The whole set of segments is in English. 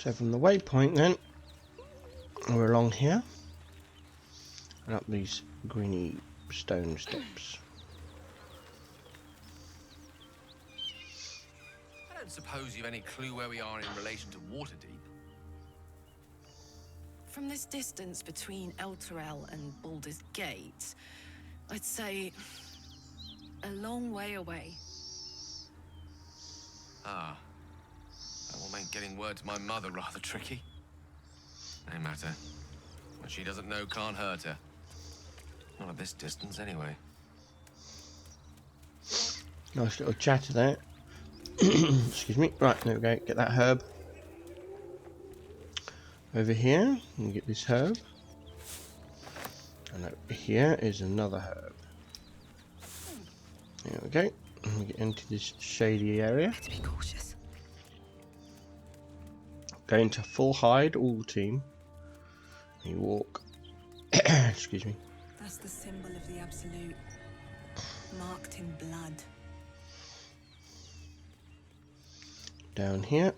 So from the waypoint then, we're along here and up these greeny stone steps. I don't suppose you've any clue where we are in relation to Waterdeep. From this distance between El Turel and Baldur's Gate, I'd say a long way away. Ah, that will make getting word to my mother rather tricky. No matter. What she doesn't know can't hurt her. Not at this distance, anyway. Nice little chatter there. Excuse me. Right, there we go. Get that herb. Over here, you get this herb. And over here is another herb. There we go. And we get into this shady area. Let's be cautious. Go into full hide, all the team. And you walk. Excuse me. That's the symbol of the Absolute, marked in blood. Down here.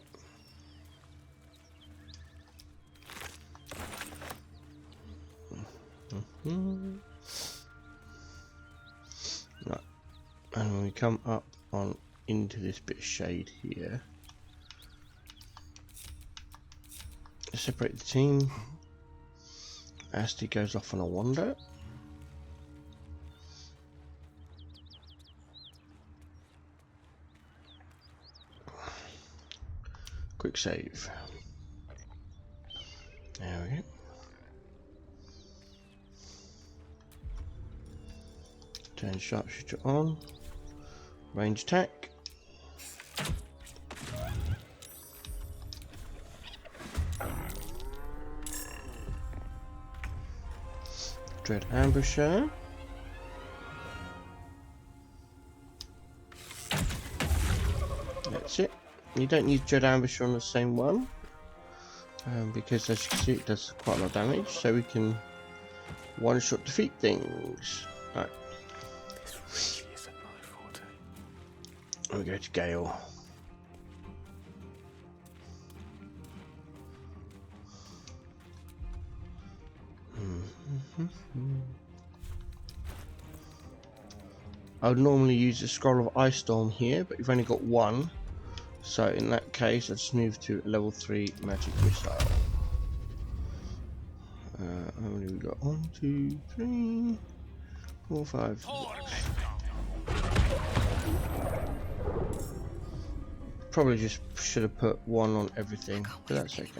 Right. And when we come up on into this bit of shade here, separate the team. Asti goes off on a wander. Quick save. There we go. Turn sharpshooter on. Range attack. Dread ambusher. That's it. You don't use Dread ambusher on the same one because, as you can see, it does quite a lot of damage. So we can one-shot defeat things. Right. This really isn't my forte. And we go to Gale. I would normally use the Scroll of Ice Storm here, but we've only got one. So in that case, let's move to level 3 magic missile. How many we got? 1, 2, 3, 4, 5, 6. Probably just should have put one on everything, but that's okay.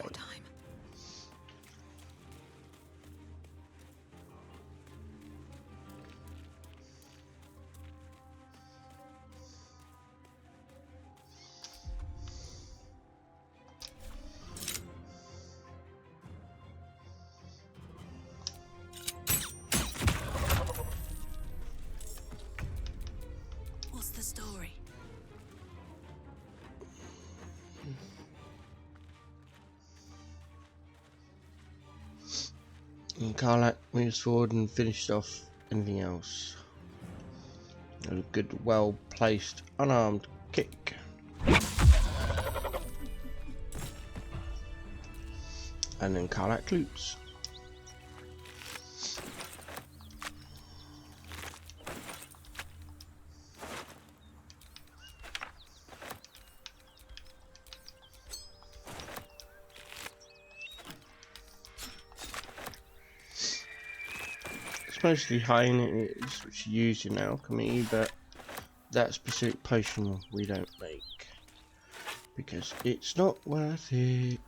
What's the story? And Karlak moves forward and finished off anything else. A good, well placed, unarmed kick. And then Karlak loops. Mostly high in it is which you use in alchemy, but that specific potion we don't make because it's not worth it.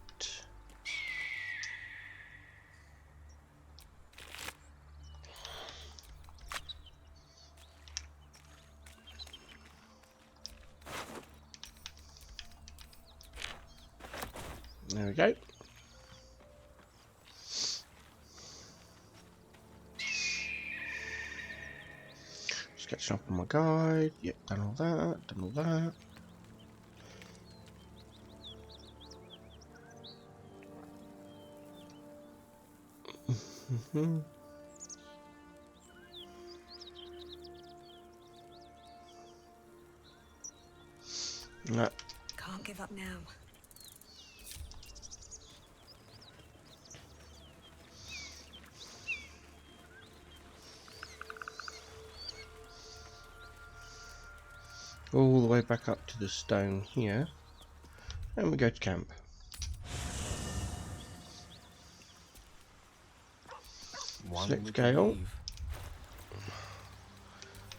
There we go. Catching up on my guide. Yep, done all that, done all that. No. Can't give up now. all the way back up to the stone here, and we go to camp. Select Gale.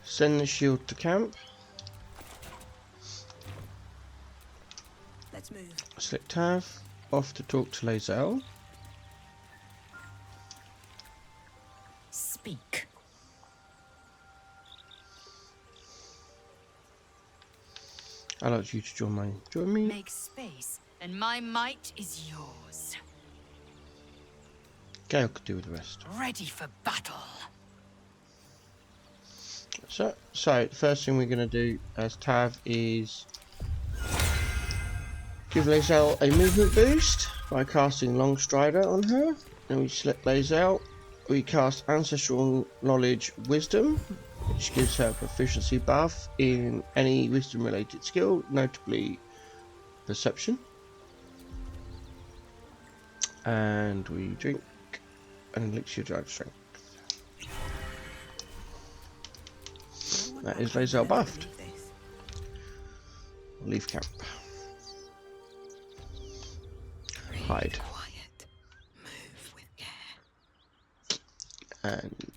Send the shield to camp. Let's move. Select Tav. Off to talk to Lae'zel. Speak. I'd like you to join me. Make space, and my might is yours. Gale could do with the rest. Ready for battle. So the first thing we're going to do as Tav is give Lae'zel a movement boost by casting Long Strider on her. Then we select Lae'zel. We cast Ancestral Knowledge Wisdom, which gives her a proficiency buff in any wisdom related skill, notably Perception. And we drink an elixir drive strength. That is Lae'zel buffed. Leave camp. Hide. Quiet. Move with care. And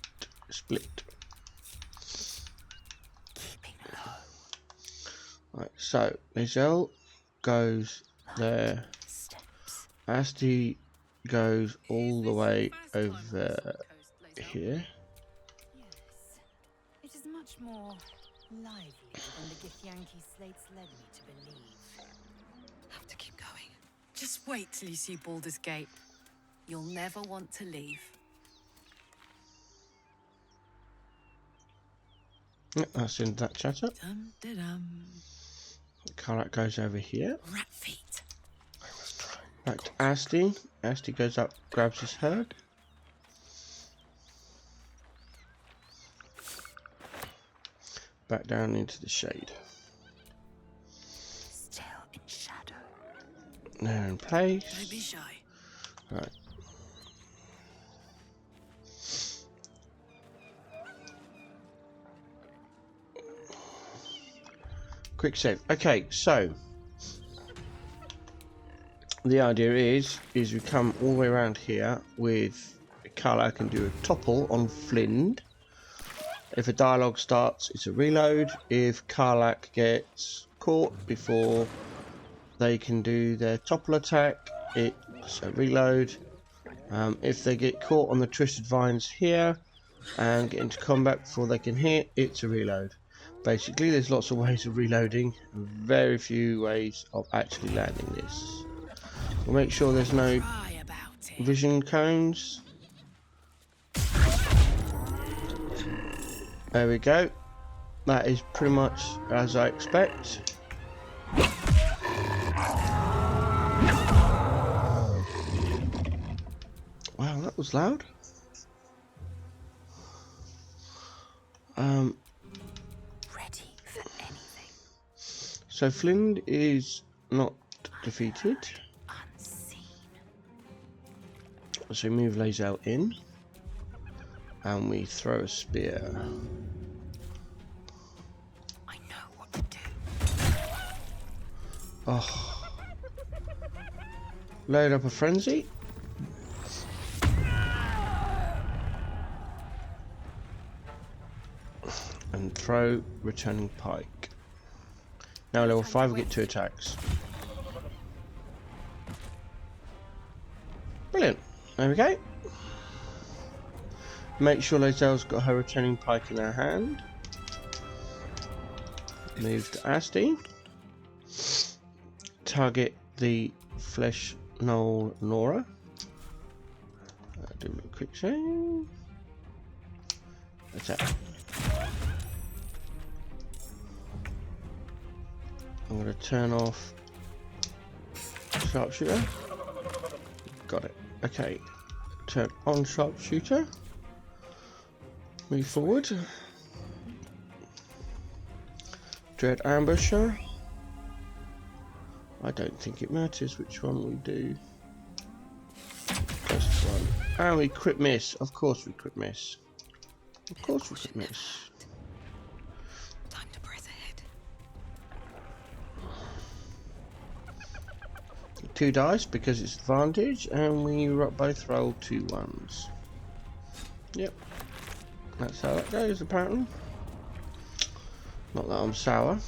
split. Keeping low. Right, so Lae'zel goes there. Steps. Asti goes all the way over here. Yes. It is much more lively than the Githyanki slates led me to believe. Have to keep going. Just wait till you see Baldur's Gate. You'll never want to leave. Yep, that's in that chatter. Dum-da-dum. Karlak goes over here. Rat feet. Back to Asti. Asti goes up, grabs his herd. Back down into the shade. Still in shadow. There in place. Don't be shy. Right. Quick save. Okay, so the idea is we come all the way around here with Karlak can do a topple on Flind. If a dialogue starts, it's a reload. If Karlak gets caught before they can do their topple attack, it's a reload. If they get caught on the Twisted Vines here and get into combat before they can hit, it's a reload. Basically, there's lots of ways of reloading, and very few ways of actually landing this. We'll make sure there's no Cry about it. vision cones. There we go. That is pretty much as I expect. Wow, that was loud. Ready for anything. So Flind is not defeated. Unseen. So we move Lae'zel in. And we throw a spear. I know what to do. Oh. Load up a frenzy. And throw returning pike. Now level 5 we get 2 attacks. Brilliant. There we go. Make sure Lae'zel's got her returning pike in her hand. Move to Asti. Target the flesh knoll Nora. Do a quick save. Attack. I'm going to turn off sharpshooter. Got it. Okay. Turn on sharpshooter. Move forward. Dread ambusher. I don't think it matters which one we do. First one. And we crit miss. Of course we crit miss. Of course we crit miss. Time to press ahead. 2 dice because it's advantage, and we both roll 2 ones. Yep, that's how that goes apparently. Not that I'm sour.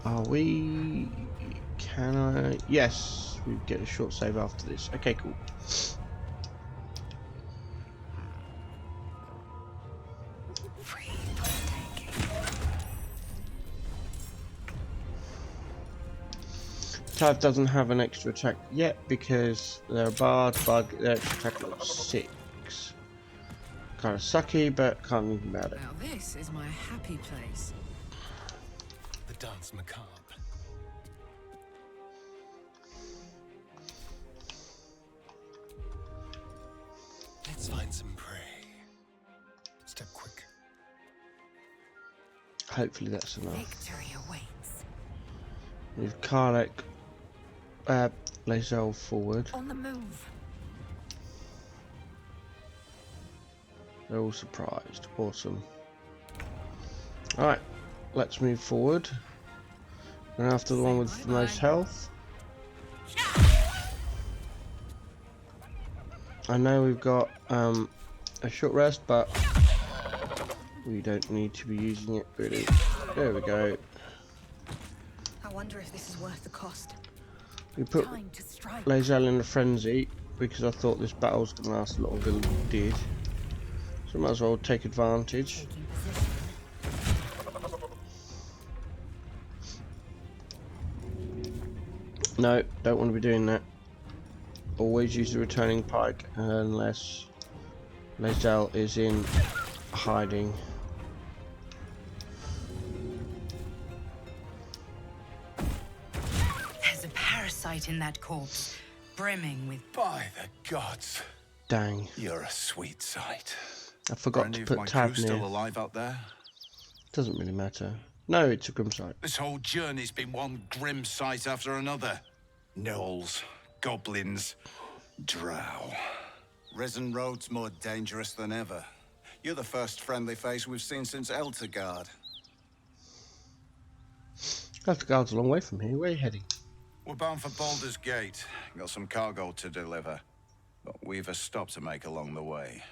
Are we... Can I... Yes, we get a short save after this. Okay, cool. Free breathtaking. Tav doesn't have an extra attack yet because they're a bard, but their extra attack level 6. Kind of sucky, but can't do anything about it. Now this is my happy place. The dance macabre. Let's find some prey. Step quick. Hopefully that's enough. Victory awaits. Move Karlak, Lae'zel forward. On the move. They're all surprised. Awesome. Alright, let's move forward. And after the one with the most health. I know we've got a short rest, but we don't need to be using it really. There we go. I wonder if this is worth the cost. We put Time to strike. Lae'zel in a frenzy because I thought this battle was going to last longer than it did. So might as well take advantage. Taking position. No, don't want to be doing that. Always use the returning pike unless Lae'zel is in hiding. There's a parasite in that corpse, brimming with. By the gods, Dang, you're a sweet sight. I forgot Are any to of put my Tav crew still near. alive out there? Doesn't really matter. No, it's a grim sight. This whole journey's been one grim sight after another. Gnolls, goblins, drow. Risen Road's more dangerous than ever. You're the first friendly face we've seen since Eltergard. Eltergard's a long way from here. Where are you heading? We're bound for Baldur's Gate. Got some cargo to deliver. But we've a stop to make along the way.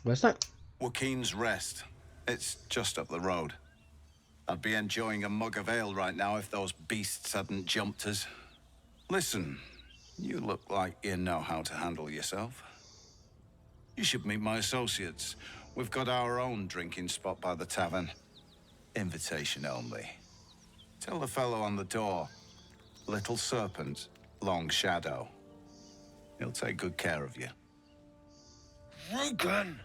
Where's that? Wakeen's Rest. It's just up the road. I'd be enjoying a mug of ale right now if those beasts hadn't jumped us. Listen, you look like you know how to handle yourself. You should meet my associates. We've got our own drinking spot by the tavern. Invitation only. Tell the fellow on the door. Little Serpent, Long Shadow. He'll take good care of you. Rugen!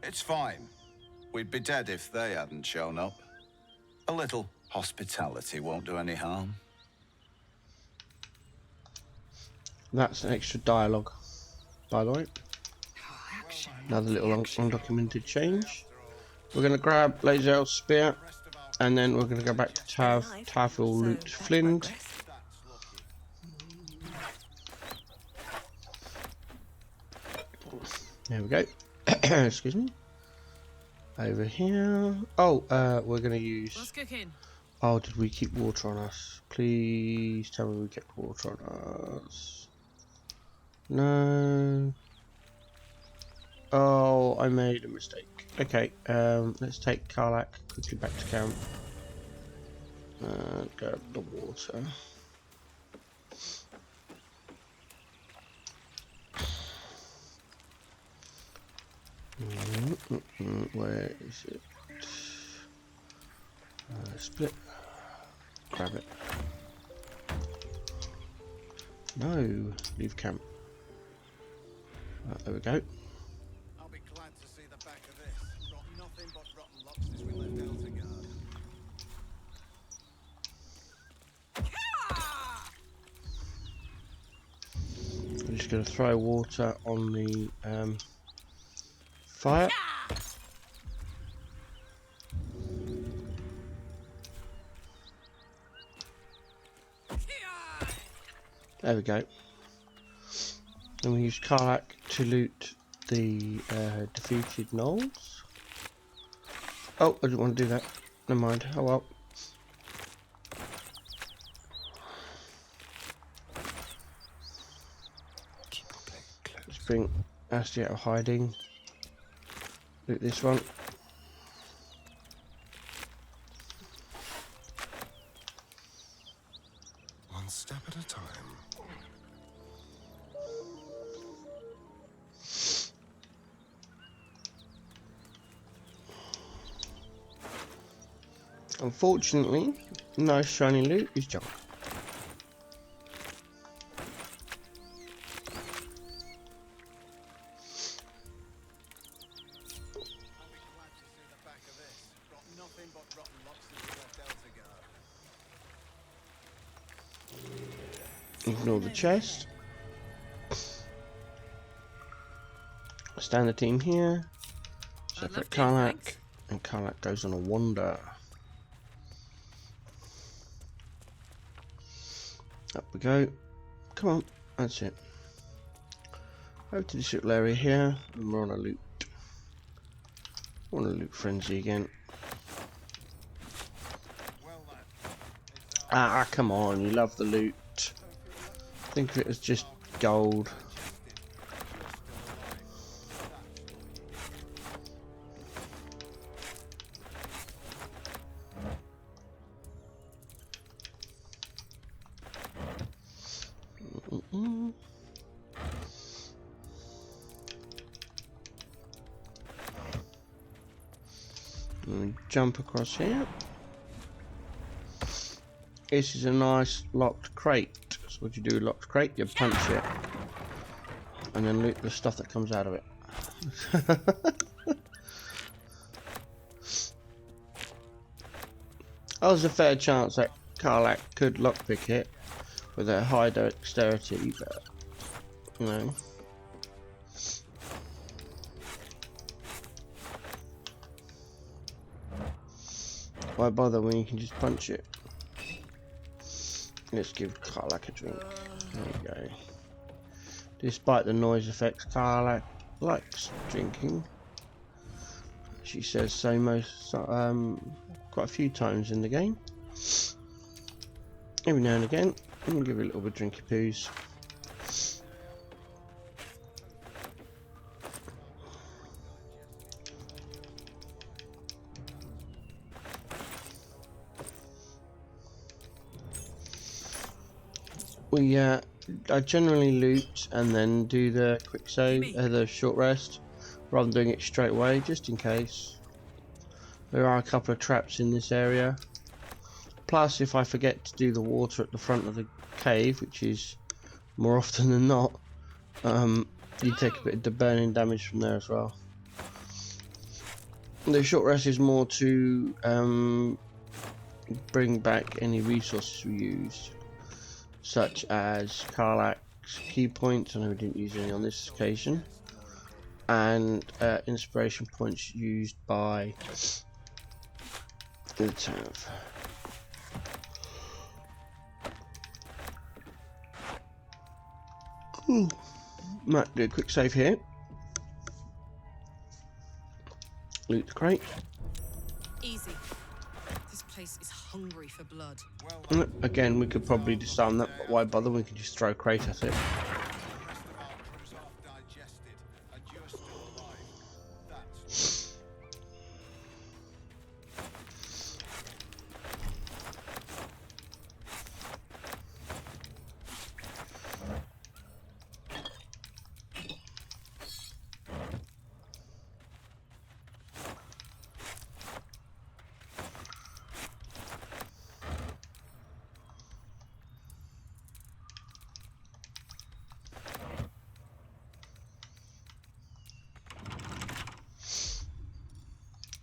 It's fine. We'd be dead if they hadn't shown up. A little hospitality won't do any harm. That's an extra dialogue, by the way. Action. Another little undocumented change. We're going to grab Lae'zel's spear, and then we're going to go back to Tav. Tav will loot Flind. There we go. Excuse me. Over here. Oh, we're going to use... What's cooking? Oh, did we keep water on us? Please tell me we kept water on us. No. Oh, I made a mistake. Okay, let's take Karlak quickly back to camp. Grab the water. Where is it? Split. Grab it. No, leave camp. There we go. I'll be glad to see the back of this. Got nothing but rotten luck since we left Eltergard. I'm just going to throw water on the fire. There we go. And we use Karlak to loot the defeated gnolls. Oh, I didn't want to do that. Never mind. Oh well. Let's bring Asti out of hiding. Loot this one. One step at a time. Unfortunately, nice shiny loot is junk. Ignore the chest. Standard team here. Separate Karlak, and Karlak goes on a wander. Up we go. Come on, that's it. Over to this little area here, and we're on a loot. On a loot frenzy again. Ah, come on, you love the loot. Think of it as just gold. Jump across here. This is a nice locked crate. So what you do with locked crate, you punch it and then loot the stuff that comes out of it. There's a fair chance that Karlak could lockpick it with a high dexterity, but you know. Why bother when you can just punch it? Let's give Karlak a drink. There we go. Despite the noise effects, Karlak likes drinking. She says so quite a few times in the game. Every now and again, I'm gonna give her a little bit of drinky poos. I generally loot and then do the quick save, the short rest, rather than doing it straight away, just in case. There are a couple of traps in this area. Plus, if I forget to do the water at the front of the cave, which is more often than not, you take a bit of the burning damage from there as well. The short rest is more to bring back any resources we used, such as Karlak's key points. I know we didn't use any on this occasion, and inspiration points used by the Tav. Might do a quick save here. Loot the crate. Easy. This place is hungry for blood. Again, we could probably disarm that, but why bother? We could just throw a crate at it.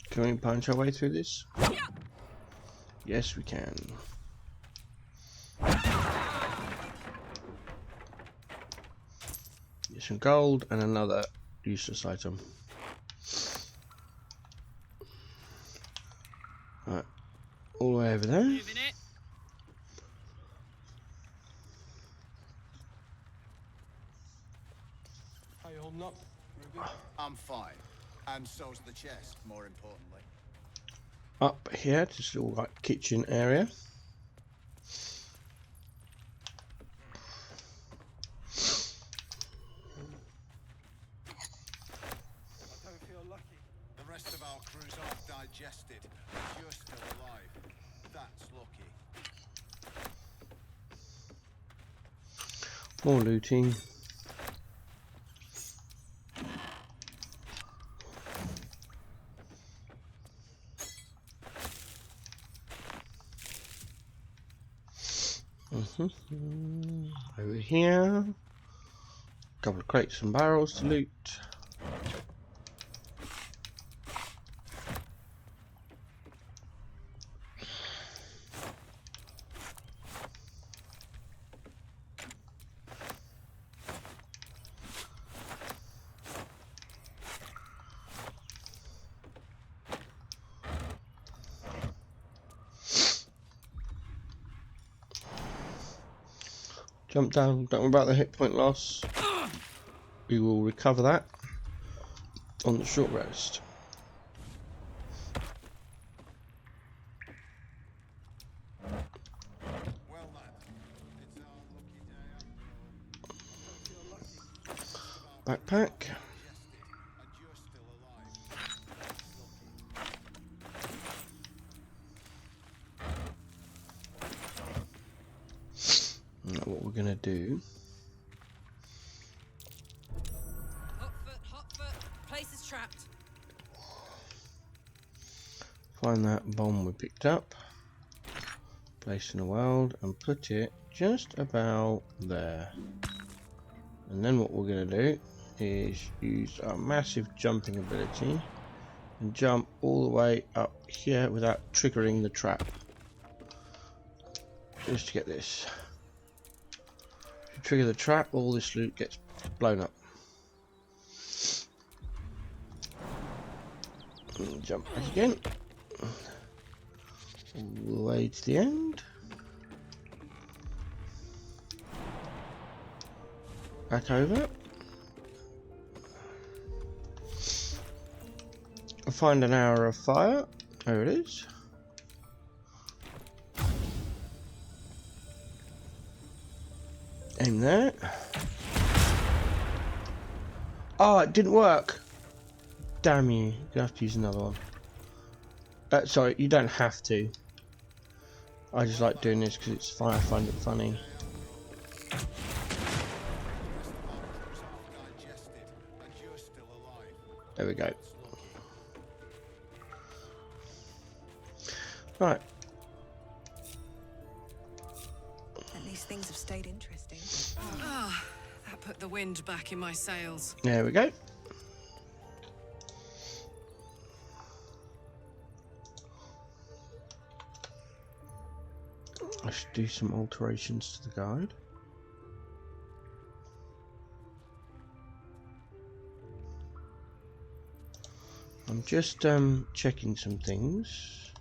Can we punch our way through this? Yes, we can. Get some gold and another useless item. Right, all the way over there. you holding up? Real good? I'm fine. And so's the chest, more importantly. Up here, just a little like kitchen area. I don't feel lucky. The rest of our crew's half digested, but you're still alive. That's lucky. More looting. Over here, couple of crates and barrels to loot. Jump down, don't worry about the hit point loss. We will recover that on the short rest. Well, lad, it's our lucky day after all. Backpack. Digested, and you're still alive. That's lucky. Now what we're gonna do? Hot foot. Place is trapped. Find that bomb we picked up, place in the world, and put it just about there. And then what we're going to do is use our massive jumping ability and jump all the way up here without triggering the trap. Just to get this. If you trigger the trap, all this loot gets blown up. And jump back again. All the way to the end. Back over. I'll find an arrow of fire. There it is. Aim there. Oh, it didn't work. Damn you. You have to use another one. Sorry, you don't have to. I just like doing this because it's fun. I find it funny. There we go. Right. At least things have stayed interesting. Ah, that put the wind back in my sails. There we go. I should do some alterations to the guide. I'm just checking some things.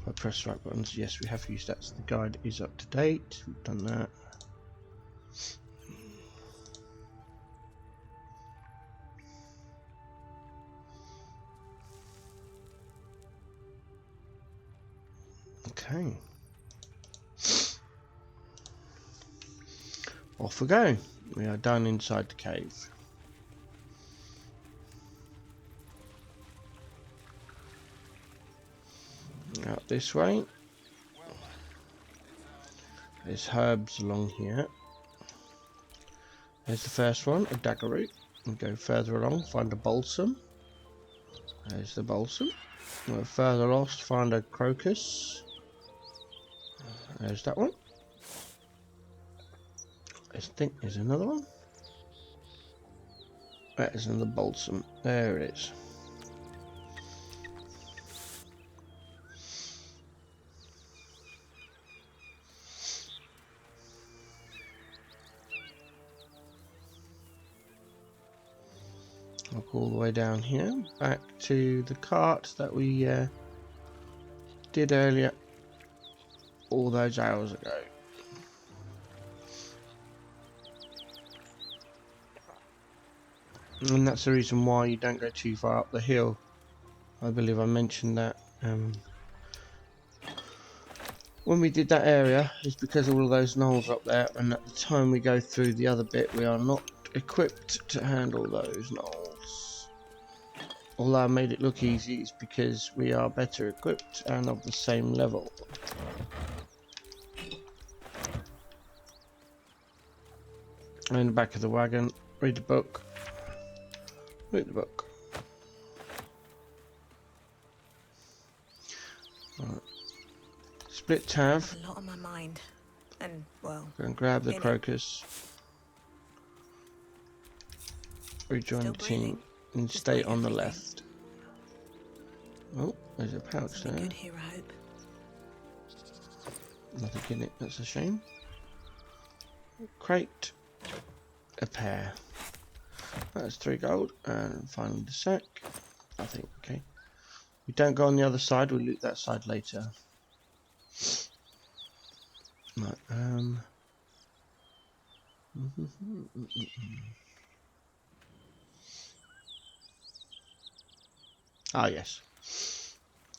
If I press the right buttons, yes, we have used that. So the guide is up to date. We've done that. Okay. Off we go. We are done inside the cave. Out this way. There's herbs along here. There's the first one, a dagger root. And go further along, find a balsam. There's the balsam. Go further lost, find a crocus. There's that one. I think there's another one. That is another balsam. There it is. I'll go all the way down here, back to the cart that we did earlier, all those hours ago. And that's the reason why you don't go too far up the hill. I believe I mentioned that when we did that area, is because all of those knolls are up there, and at the time we go through the other bit, we are not equipped to handle those knolls. Although I made it look easy, it's because we are better equipped and of the same level. In the back of the wagon, read the book. Read the book. Right. Split Tav. A lot on my mind. And, well, Go and grab the in it. crocus. Rejoin Still the team breathing, and despite stay on the everything. left. Oh, there's a pouch Something there. good here, I hope. Nothing in it, that's a shame. Crate. A pair. That's 3 gold. And finally the sack. I think, okay. We don't go on the other side, we'll loot that side later. Right, ah, yes.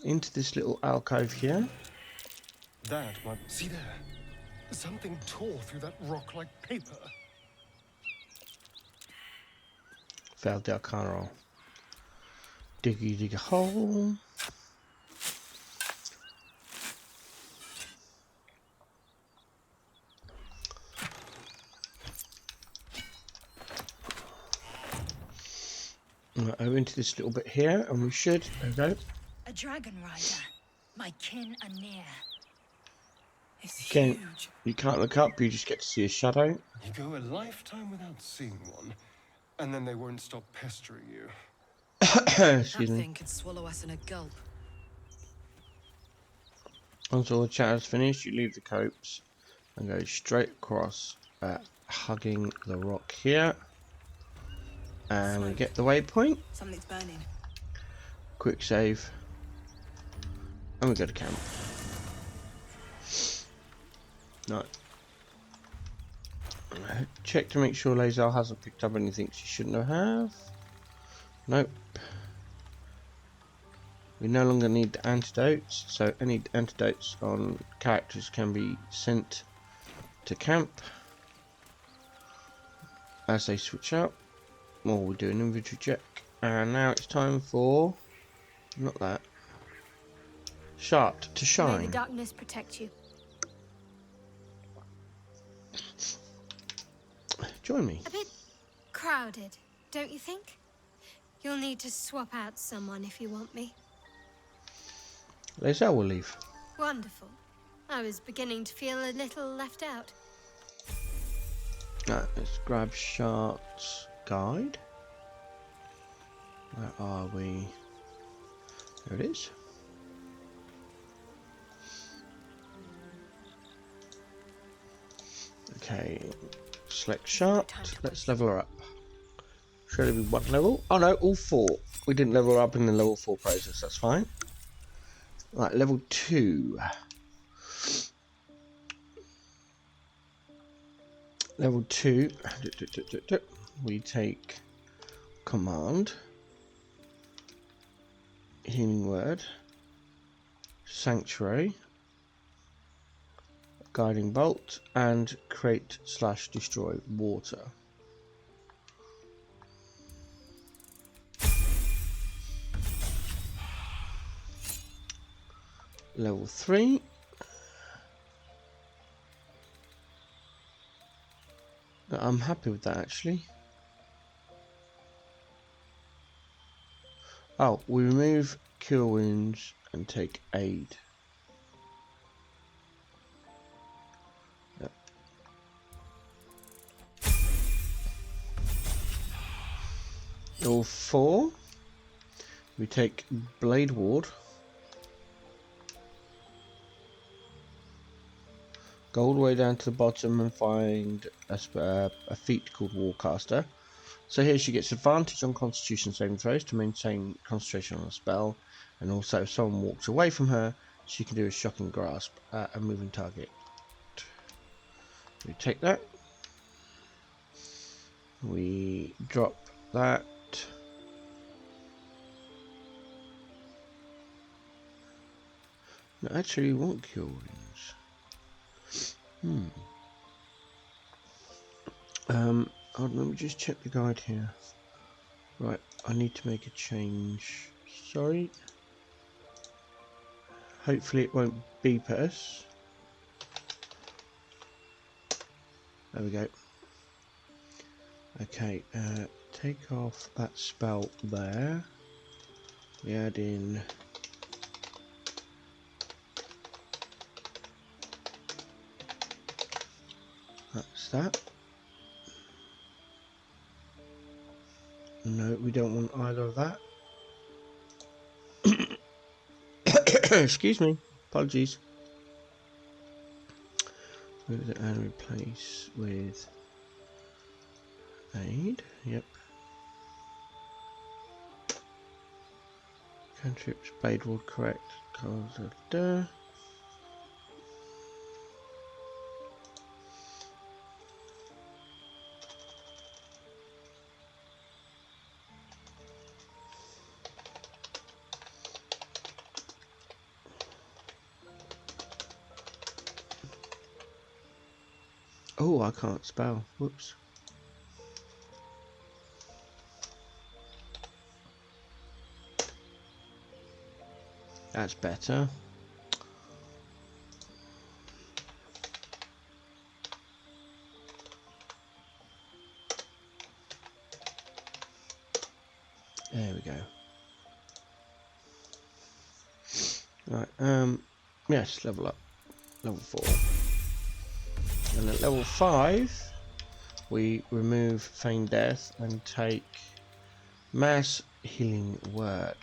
Into this little alcove here. That might... See there? Something tore through that rock like paper. Failed the arcana roll. Dig a hole. Right, over into this little bit here, and we should, there we go. A dragon rider. My kin are near. It's Again, huge. you can't look up, you just get to see a shadow. You go a lifetime without seeing one, and then they won't stop pestering you. Excuse That me. thing could swallow us in a gulp. Once all the chatter's finished, you leave the copse and go straight across, hugging the rock here. And we Smoke. get the waypoint. Something's burning. Quick save. And we go to camp. Right. Check to make sure Lazar hasn't picked up anything she shouldn't have. Nope. We no longer need the antidotes, so any antidotes on characters can be sent to camp as they switch out. Or we do an inventory check. And now it's time for, not that, Shart to May the shine. darkness protect you. Join me. A bit crowded, don't you think? You'll need to swap out someone if you want me. Lazar will leave. Wonderful. I was beginning to feel a little left out. Right, let's grab Shart's guide. Where are we? There it is. Okay, select Shart. Let's level her up. Should it be 1 level? Oh no, all 4. We didn't level her up in the level 4 process, that's fine. Right, level 2. Level 2, we take command, healing word, sanctuary, guiding bolt, and create/destroy water. Level 3. I'm happy with that actually. Oh, we remove cure wounds and take aid. Yep. Level 4. We take blade ward. Go all the way down to the bottom and find a feat called Warcaster. So here she gets advantage on Constitution saving throws to maintain concentration on a spell, and also if someone walks away from her, she can do a shocking grasp at a moving target. We take that. We drop that. No, actually, we want cure wounds. Hold on, let me just check the guide here. Right, I need to make a change. Sorry. Hopefully it won't beep at us. There we go. Okay, take off that spell there. We add in that's that. No, we don't want either of that. Excuse me, apologies. Move it and replace with aid. Yep. Cantrips, Blade Ward, correct. Oh, I can't spell. Whoops. That's better. There we go. Right, yes, level up. Level 4. And at level 5, we remove Feign Death and take Mass Healing Word.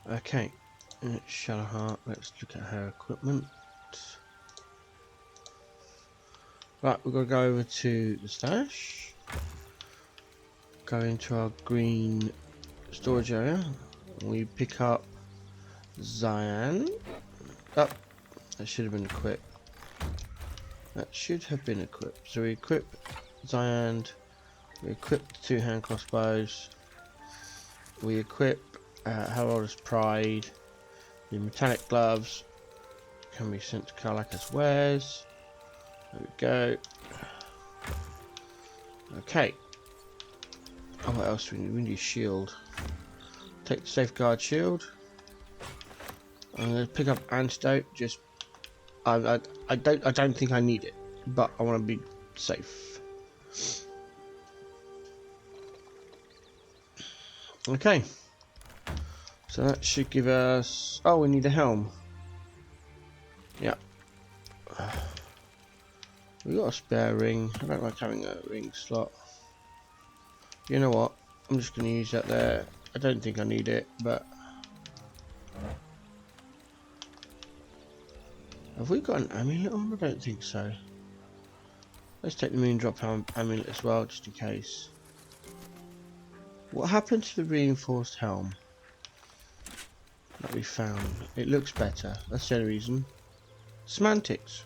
Okay, Shadowheart, let's look at her equipment. Right, we've got to go over to the stash. Go into our green storage area. We pick up Cyan. Oh, that should have been equipped. That should have been equipped. So we equip Cyan. We equip the 2 hand crossbows. We equip Herald's Pride. The metallic gloves can be sent to Karlak as wares. There we go. Okay. Oh, what else do we need? We need a shield. Take the safeguard shield. I'm gonna pick up antidote. Just I don't think I need it, but I want to be safe. Okay. So that should give us. Oh, we need a helm. Yeah. We got a spare ring. I don't like having a ring slot. You know what? I'm just going to use that there. I don't think I need it, but have we got an amulet on? I don't think so. Let's take the Moondrop amulet as well, just in case. What happened to the reinforced helm that we found? It looks better. That's the only reason. Semantics.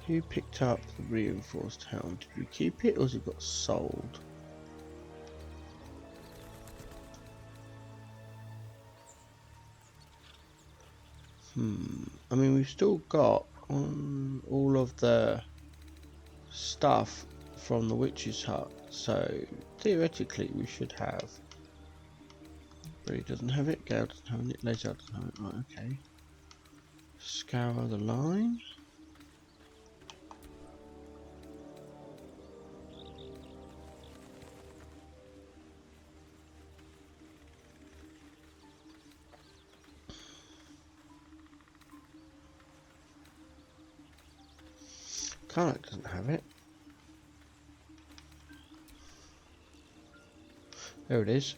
Who picked up the reinforced helm? Did we keep it or has it got sold? I mean, we've still got all of the stuff from the witch's hut, so theoretically we should have. But he doesn't have it, Gale doesn't have it, Laser doesn't have it. Right, okay. Scour the line. Karlak doesn't have it. There it is.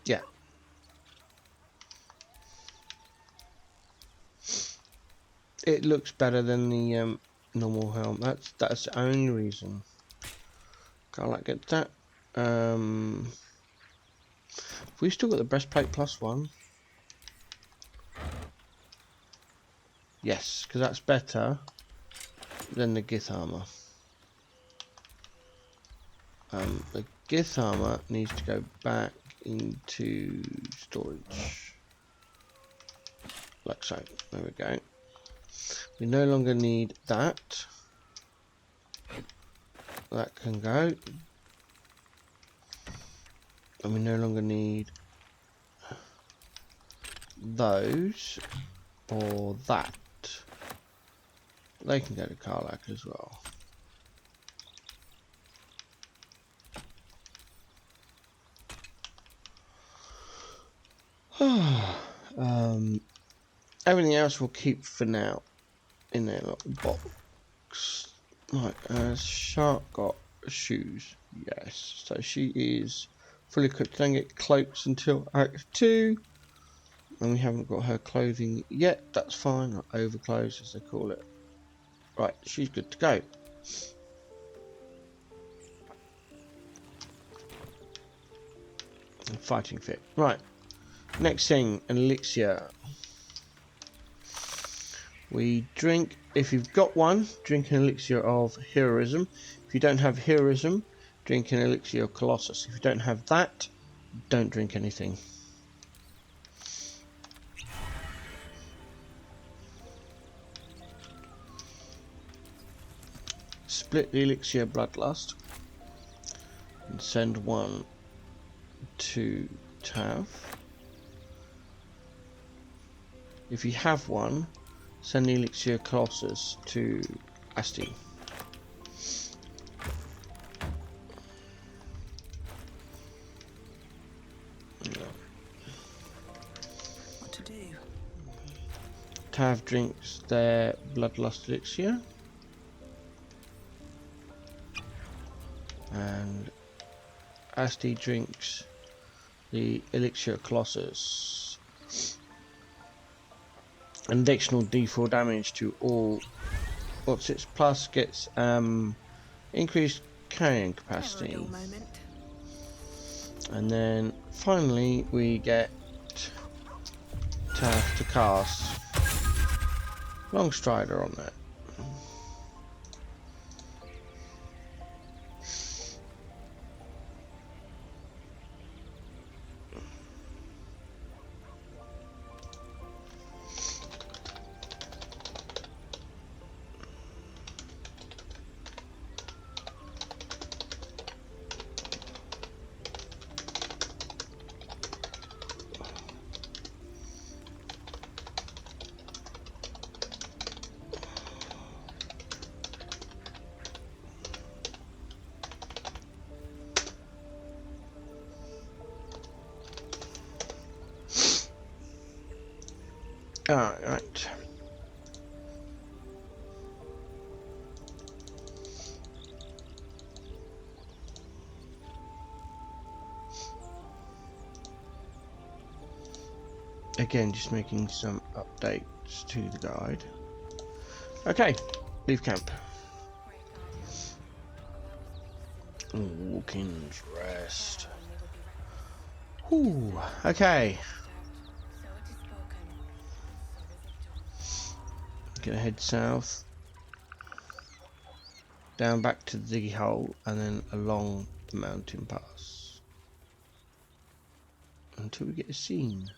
Yeah. it looks better than the normal helm. That's the only reason. Can't like get that. Have we still got the breastplate plus one? Yes, because that's better than the Gith armor. The Gith armor needs to go back into storage. Like so. There we go. We no longer need that. That can go. And we no longer need those or that. They can go to Karlak as well. Everything else we'll keep for now in their little box. Right, Shark got shoes. Yes, so she is fully equipped. Don't get cloaks until Act 2. And we haven't got her clothing yet. That's fine, or overclothes as they call it. Right, she's good to go. And fighting fit. Right, next thing, an elixir. We drink, if you've got one, drink an elixir of heroism. If you don't have heroism, drink an elixir of Colossus. If you don't have that, don't drink anything. Split the elixir Bloodlust and send one to Tav. If you have one, send the elixir Colossus to Asti. What to do? Tav drinks their Bloodlust elixir. And Asti drinks the elixir Colossus. An additional D4 damage to all. What's its plus? Gets increased carrying capacity. And then finally we get Tav to cast Long Strider on that. Alright. Again, just making some updates to the guide. Okay, leave camp. Walking's rest. Whew, okay. Gonna head south, down back to the hole, and then along the mountain pass until we get a scene.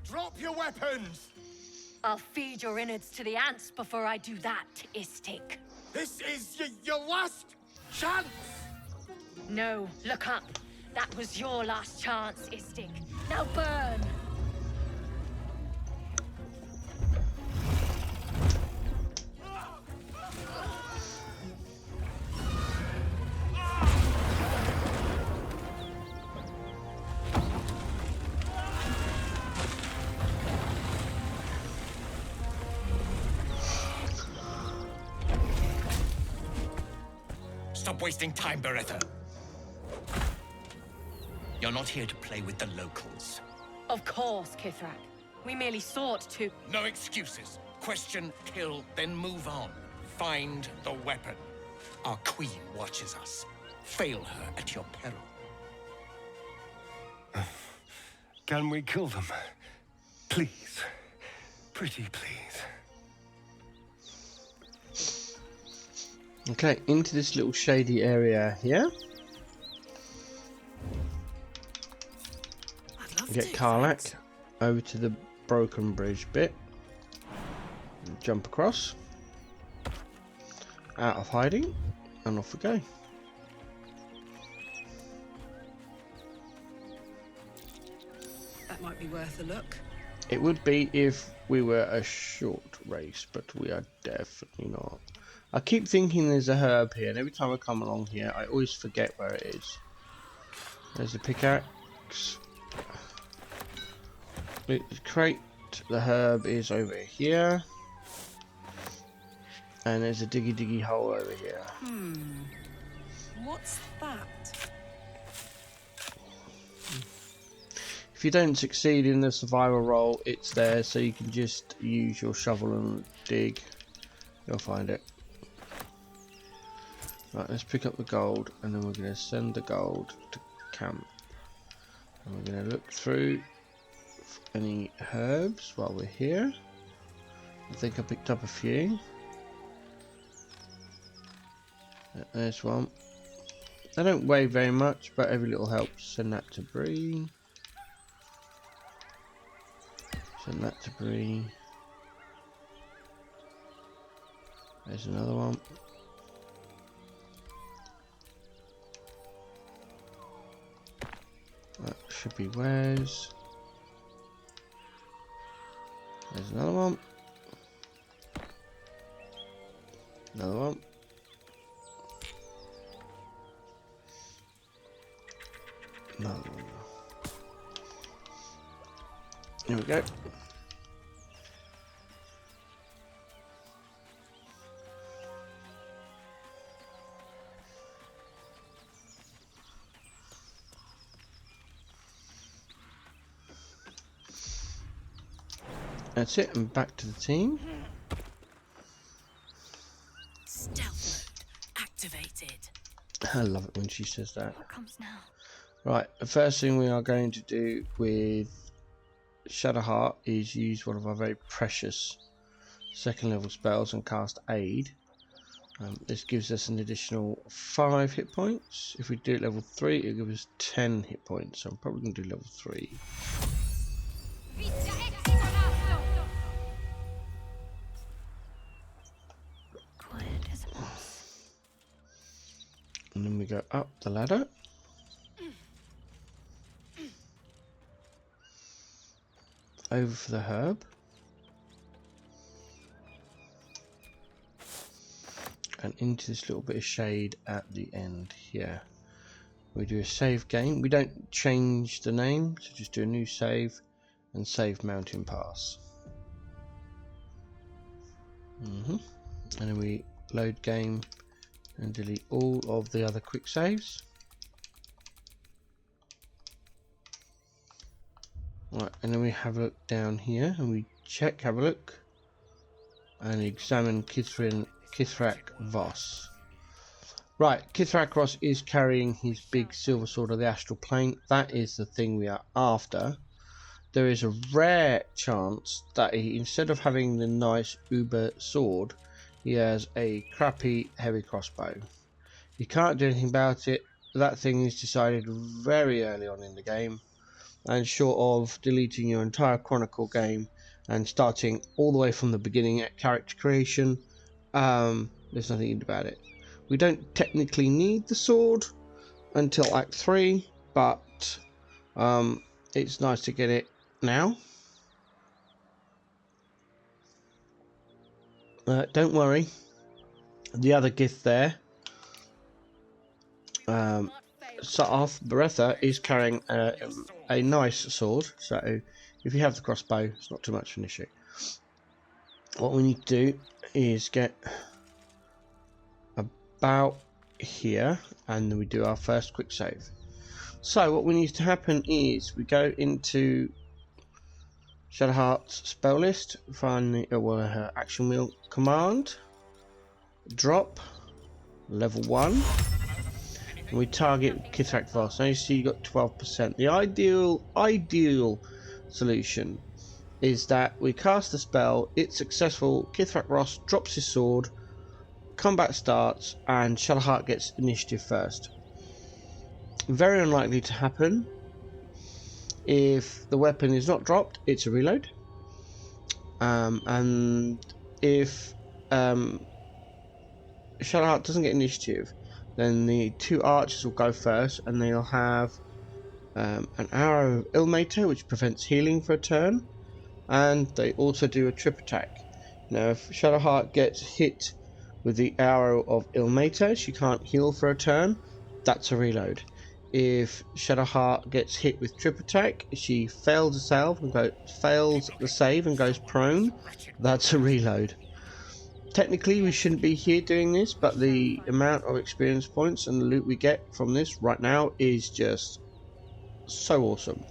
Drop your weapons! I'll feed your innards to the ants before I do that, Istik. This is your last chance! No, look up. That was your last chance, Istik. Now burn! Stop wasting time, Beretta. You're not here to play with the locals. Of course, Kithrak. We merely sought to... No excuses. Question, kill, then move on. Find the weapon. Our queen watches us. Fail her at your peril. Can we kill them? Please. Pretty please. Okay, into this little shady area here. Get Karlach over to the broken bridge bit. Jump across. Out of hiding. And off we go. That might be worth a look. It would be if we were a short race, but we are definitely not. I keep thinking there's a herb here, and every time I come along here, I always forget where it is. There's a pickaxe. Loot the crate. The herb is over here. And there's a diggy hole over here. What's that? If you don't succeed in the survival roll, it's there, so you can just use your shovel and dig. You'll find it. Right, let's pick up the gold, and then we're going to send the gold to camp. And we're going to look through any herbs while we're here. I think I picked up a few. There's one. They don't weigh very much, but every little helps. Send that to Bree. Send that to Bree. There's another one. That should be Wes. There's another one. Another one. Another one. Here we go. That's it, and back to the team. Stealth mode activated. I love it when she says that. What comes now? Right, the first thing we are going to do with Shadowheart is use one of our very precious second level spells and cast Aid. This gives us an additional 5 hit points. If we do it level 3, it'll give us 10 hit points. So I'm probably going to do level 3. And then we go up the ladder. Over for the herb. And into this little bit of shade at the end here. We do a save game. We don't change the name, so just do a new save and save Mountain Pass. And then we load game and delete all of the other quick saves. Right, and then we have a look down here and we check, have a look, and examine Kithrak Voss. Right, Kithrak Voss is carrying his big silver sword of the astral plane. That is the thing we are after. There is a rare chance that he, instead of having the nice uber sword, he has a crappy heavy crossbow. You can't do anything about it. That thing is decided very early on in the game, and short of deleting your entire Chronicle game and starting all the way from the beginning at character creation, there's nothing you can do about it. We don't technically need the sword until Act 3, but it's nice to get it now. Don't worry, the other gift there, Sa'af Beretha, is carrying a nice sword, so if you have the crossbow, it's not too much of an issue. What we need to do is get about here, and then we do our first quick save. So what we need to happen is we go into Shadowheart's spell list, find the action wheel command, drop, level 1, and we target Kithrak Voss. Now you see you got 12%. The ideal solution is that we cast the spell, it's successful, Kithrak Ross drops his sword, combat starts, and Shadowheart gets initiative first. Very unlikely to happen. If the weapon is not dropped, it's a reload. And if Shadowheart doesn't get initiative, then the 2 archers will go first, and they'll have an arrow of Ilmater, which prevents healing for a turn, and they also do a trip attack. Now, if Shadowheart gets hit with the arrow of Ilmater, she can't heal for a turn. That's a reload. If Shadowheart gets hit with trip attack, she fails the save and goes prone. That's a reload. Technically, we shouldn't be here doing this, but the amount of experience points and the loot we get from this right now is just so awesome.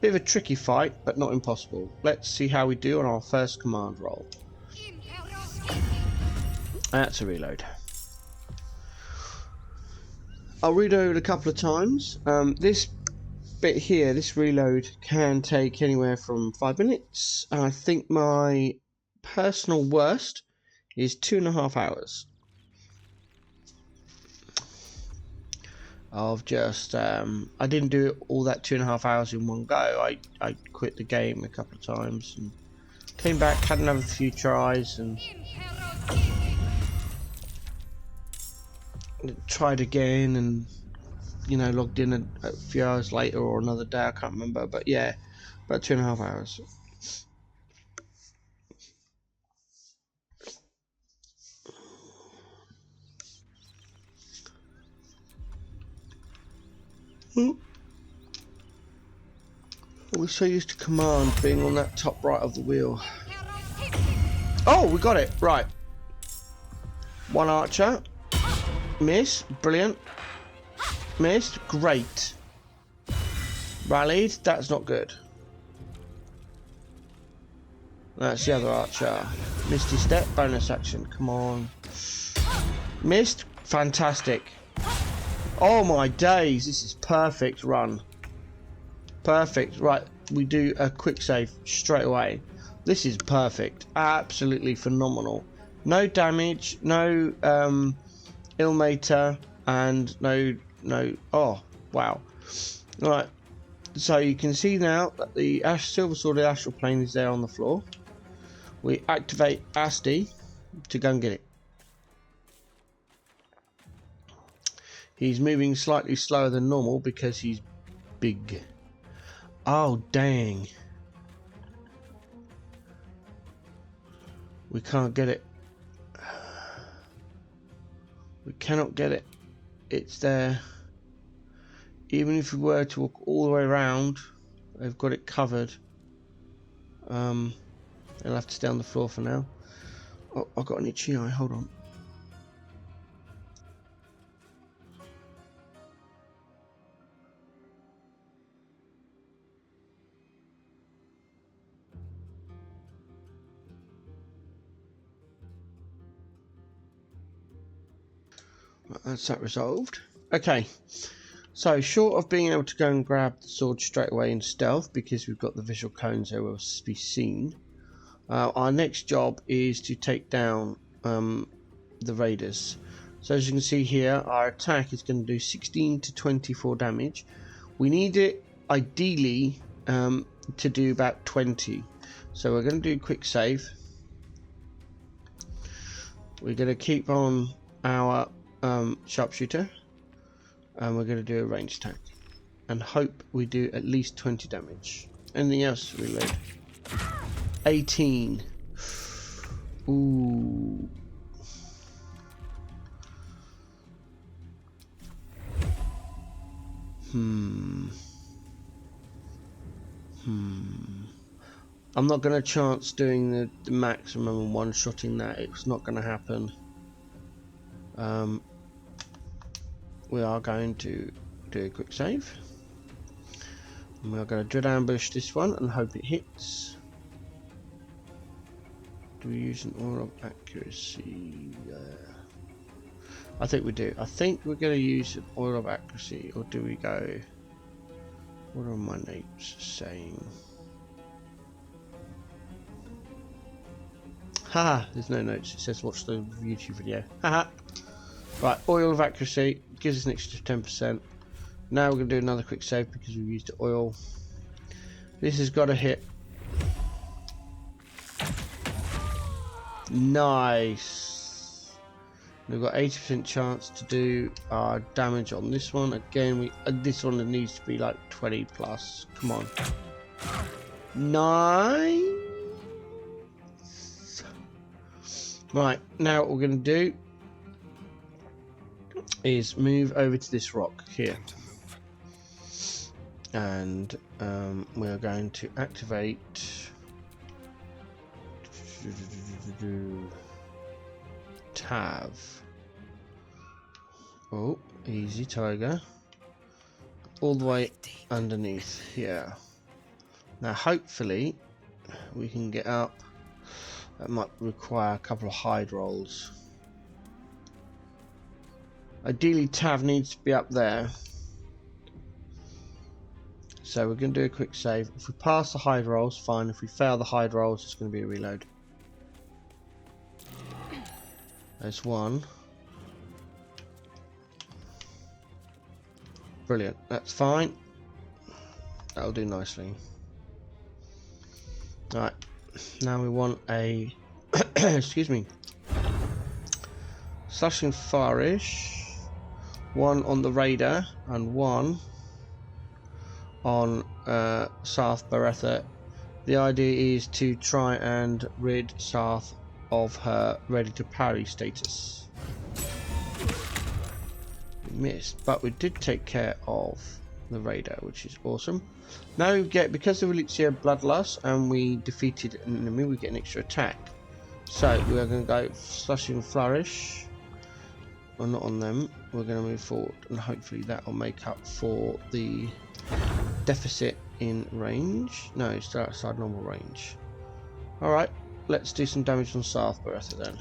Bit of a tricky fight, but not impossible. Let's see how we do on our first command roll. That's a reload. I'll reload it a couple of times. This bit here, this reload, can take anywhere from 5 minutes. And I think my personal worst is 2.5 hours. Of just, I didn't do it all that 2.5 hours in one go. I quit the game a couple of times and came back, had another few tries and tried again, and you know, logged in a few hours later or another day, I can't remember, but yeah, about 2.5 hours. We're so used to command being on that top right of the wheel. Oh, we got it, right. 1 archer. Miss, brilliant. Missed, great. Rallied, that's not good. That's the other archer. Misty step, bonus action, come on. Missed, fantastic. Oh my days, this is perfect run. Perfect, right, we do a quick save straight away. This is perfect, absolutely phenomenal. No damage, no Ilmater, and no, oh, wow. Right, so you can see now that the Silver Sword of the Astral Plane is there on the floor. We activate Asti to go and get it. He's moving slightly slower than normal because he's big. Oh, dang. We can't get it. We cannot get it. It's there. Even if we were to walk all the way around, they've got it covered. They'll have to stay on the floor for now. Oh, I've got an itchy eye, hold on. That's that resolved. Okay, so short of being able to go and grab the sword straight away in stealth, because we've got the visual cones there will be seen, our next job is to take down the raiders. So as you can see here, our attack is going to do 16 to 24 damage. We need it ideally to do about 20. So we're going to do a quick save. We're going to keep on our sharpshooter, and we're going to do a range attack and hope we do at least 20 damage. Anything else? Reload. 18. Ooh. I'm not going to chance doing the maximum and one-shotting that. It's not going to happen. We are going to do a quick save. And we're going to dread ambush this one and hope it hits. Do we use an oil of accuracy? I think we do. I think we're going to use an oil of accuracy, or do we go? What are my notes saying? Haha, there's no notes. It says watch the YouTube video. Haha. Right, oil of accuracy gives us an extra 10%. Now we're going to do another quick save because we've used the oil. This has got to hit. Nice. We've got 80% chance to do our damage on this one. Again, this one needs to be like 20 plus. Come on. 9. Right, now what we're going to do is move over to this rock here. And we're going to activate Tav. Oh, easy tiger. All the way underneath here. Now hopefully we can get up. That might require a couple of hide rolls. Ideally Tav needs to be up there. So we're going to do a quick save. If we pass the hide rolls, fine. If we fail the hide rolls, it's going to be a reload. There's one. Brilliant. That's fine. That'll do nicely. Right. Now we want a excuse me. Slashing Flourish. One on the radar and one on South Beretta. The idea is to try and rid South of her ready to parry status. We missed, but we did take care of the radar, which is awesome. Now we get, because of Elixir Bloodlust and we defeated an enemy, we get an extra attack. So we are going to go Slashing Flourish. Well, not on them. We're going to move forward and hopefully that will make up for the deficit in range. No, it's still outside normal range. Alright, let's do some damage on South Beretta then.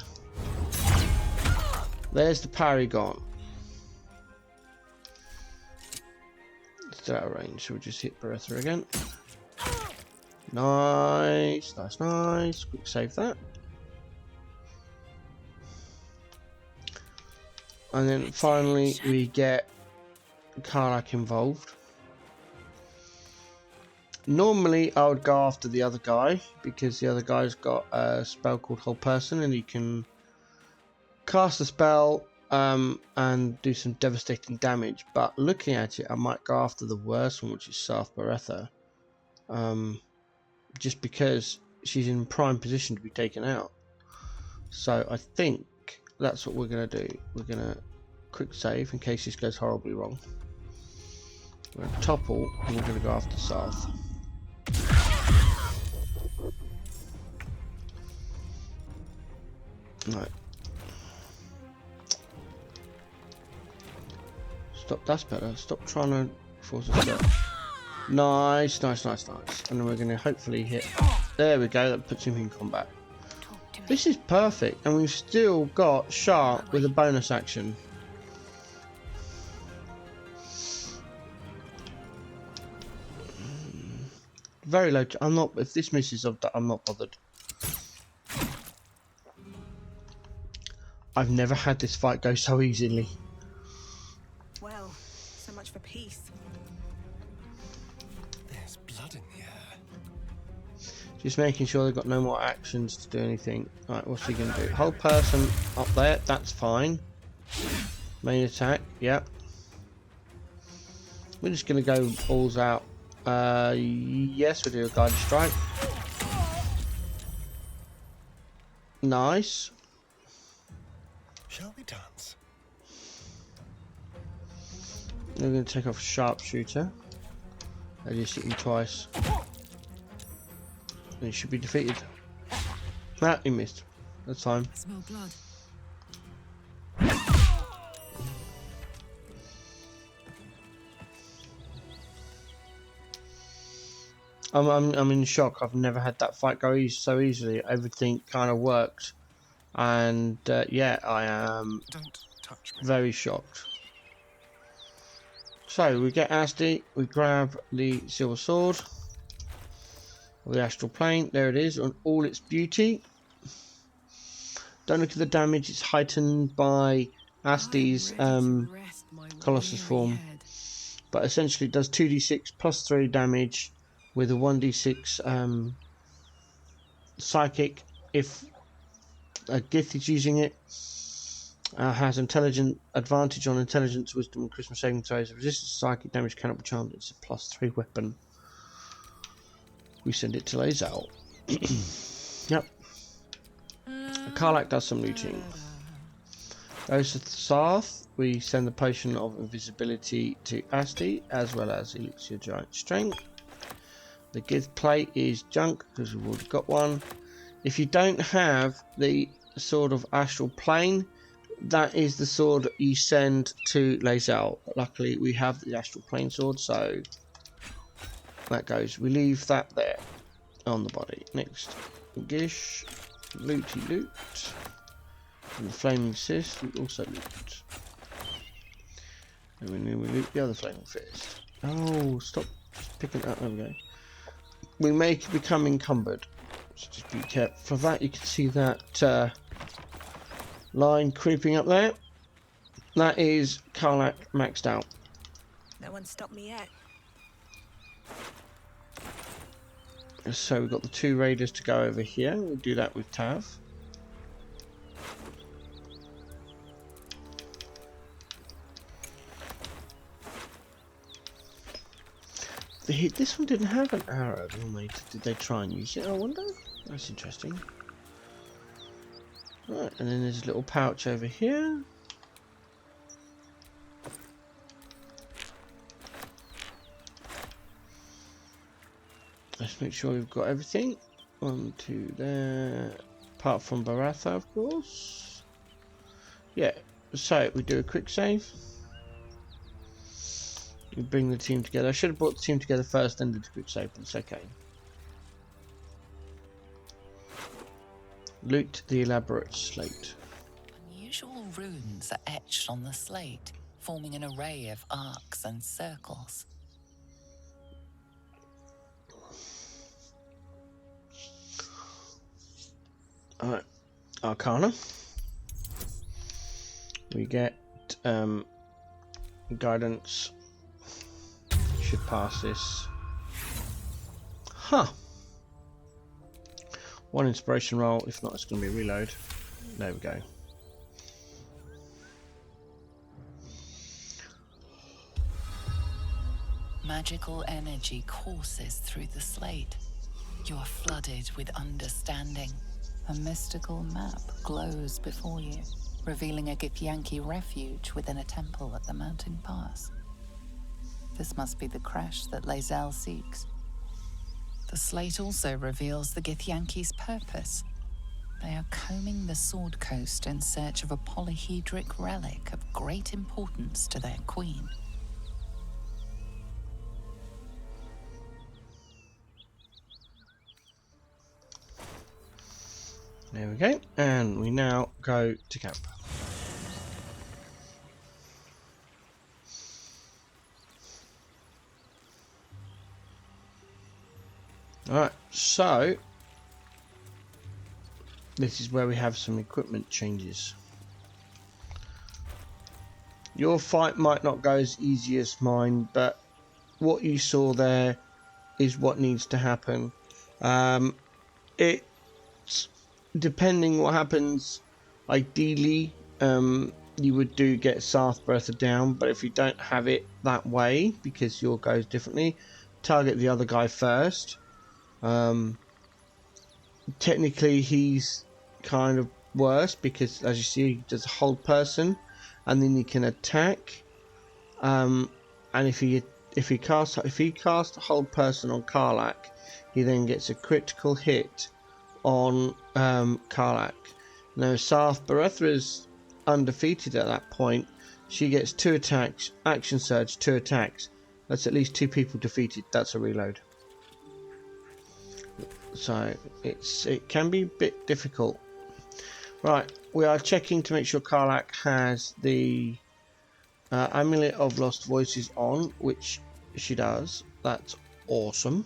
There's the parry gone. Still out of range, so we'll just hit Beretta again. Nice, nice, nice. Quick save that. And then finally we get Karlach involved. Normally I would go after the other guy because the other guy's got a spell called Hold Person and he can cast a spell and do some devastating damage, but looking at it I might go after the worst one, which is South Beretta, just because she's in prime position to be taken out. So I think that's what we're going to do. We're going to quick save in case this goes horribly wrong. We're going to topple and we're going to go after South. Right. Stop, that's better. Stop trying to force us to. Nice, nice, nice, nice. And then we're going to hopefully hit. There we go, that puts him in combat. This is perfect, and we've still got Sharp with a bonus action. Very low. I'm not. If this misses, I'm not bothered. I've never had this fight go so easily. Well, so much for peace. There's blood in the air. Just making sure they've got no more actions to do anything. Right, what's he going to do? Hold person up there, that's fine. Main attack, yep. We're just going to go balls out. Yes, we'll do a guided strike. Nice. Shall we dance? We're going to take off Sharpshooter. I just hit him twice. And he should be defeated. Ah, he missed. That's fine. Smell blood. I'm in shock. I've never had that fight go so easily. Everything kind of worked, and yeah, I am very shocked. So we get Asdi, we grab the silver sword, or the astral plane. There it is, on all its beauty. Don't look at the damage. It's heightened by Asdi's Colossus form, but essentially it does 2d6 plus 3 damage with a 1d6 psychic if a Gith is using it. Has intelligent advantage on intelligence, wisdom, and charisma saving throws. Resistance to psychic damage cannot be charmed. It's a +3 weapon. We send it to Lae'zel. Yep. Karlach does some looting. Goes to Sarth. We send the potion of invisibility to Asti, as well as Elixir Giant Strength. The Gith plate is junk because we've already got one. If you don't have the Sword of Astral Plane, that is the sword you send to Lae'zel. Luckily, we have the Astral Plane sword, so that goes. We leave that there on the body. Next, Gish, looty loot, and the Flaming Cyst we also loot. And we loot the other Flaming Fist. Oh, stop! Just picking it up. There we go. We may become encumbered, so just be careful. For that, you can see that line creeping up there. That is Karlach maxed out. No one stopped me yet. So we've got the 2 raiders to go over here. We'll do that with Tav. This one didn't have an arrow. Did they try and use it? I wonder. That's interesting. Right, and then there's a little pouch over here. Let's make sure we've got everything. 1, 2 there. Apart from Baratha, of course. Yeah, so we do a quick save. We bring the team together. I should have brought the team together first, then did a quick save, but it's okay. Loot the elaborate slate. Unusual runes are etched on the slate, forming an array of arcs and circles. Alright, Arcana. We get guidance. Should pass this. Huh. 1 inspiration roll. If not, it's going to be a reload. There we go. Magical energy courses through the slate. You are flooded with understanding. A mystical map glows before you, revealing a Githyanki refuge within a temple at the mountain pass. This must be the crash that Lae'zel seeks. The slate also reveals the Githyanki's purpose. They are combing the Sword Coast in search of a polyhedric relic of great importance to their queen. There we go, and we now go to camp. Alright, so this is where we have some equipment changes. Your fight might not go as easy as mine, but what you saw there is what needs to happen. It's depending what happens, ideally you would get Sarth Bertha down, but if you don't have it that way, because your goes differently, target the other guy first. Technically he's kind of worse because, as you see, he does a hold person and then he can attack, and if he casts a hold person on Karlach, he then gets a critical hit on Karlach. Now Sarth Bertha is undefeated at that point. She gets 2 attacks, action surge, 2 attacks. That's at least 2 people defeated. That's a reload. So it can be a bit difficult. Right, we are checking to make sure Karlak has the Amulet of Lost Voices on, which she does. That's awesome.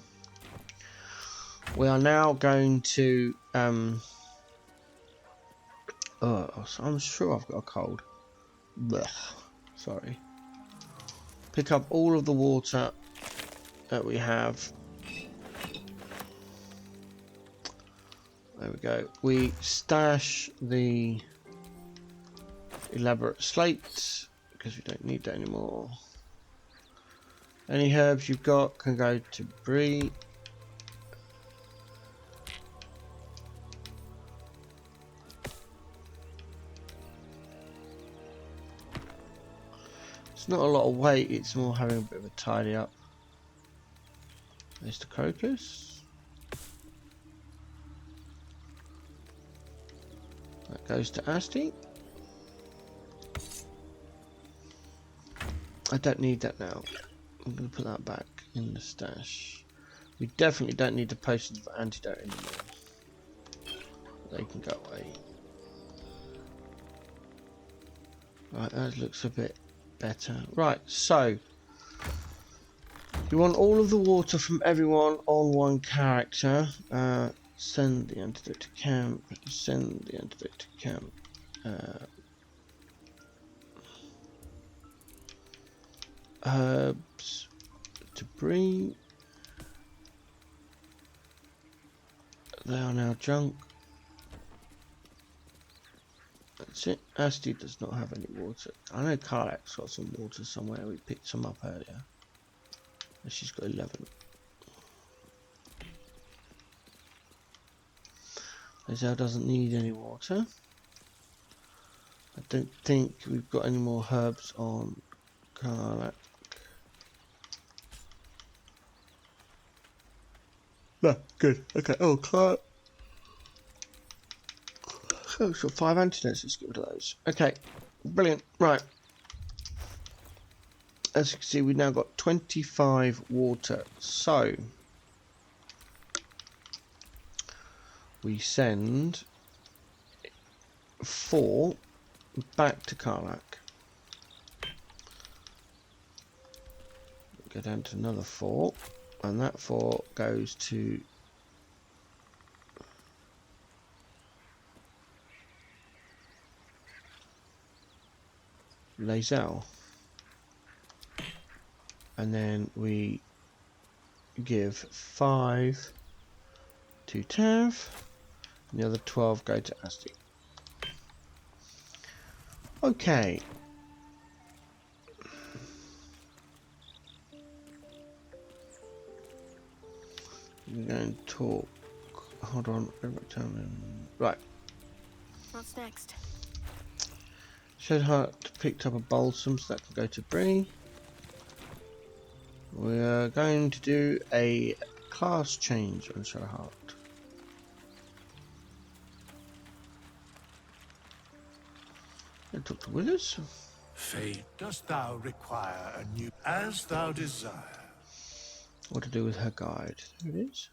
We are now going to I'm sure I've got a cold. Blech. Sorry. Pick up all of the water that we have. There we go. We stash the elaborate slate because we don't need that anymore. Any herbs you've got can go to Bree. It's not a lot of weight, it's more having a bit of a tidy up. There's the crocus. That goes to Asti. I don't need that now. I'm going to put that back in the stash. We definitely don't need the potions for antidote anymore. They can go away. Right, that looks a bit better. Right, so you want all of the water from everyone on one character. Send the antidote to camp. Send the antidote to camp. Herbs to Bree. They are now junk. That's it. Asti does not have any water. I know Karlak's got some water somewhere. We picked some up earlier. And she's got 11. Lizelle doesn't need any water. I don't think we've got any more herbs on Karlak. No, good. Okay. Oh, Karlak. Oh, so 5 antidotes. Let's get rid of those. Okay, brilliant. Right. As you can see, we've now got 25 water. So we send 4 back to Karlak. Go down to another 4, and that 4 goes to Lizelle. And then we give 5 to Tav, and the other 12 go to Asti. Okay. We're going to talk. Hold on. Right. What's next? Shedheart picked up a balsam, so that can go to Bree. We're going to do a class change on Shedheart. Talk to Willis. Fate, dost thou require a new as thou desire? What to do with her guide? There it is.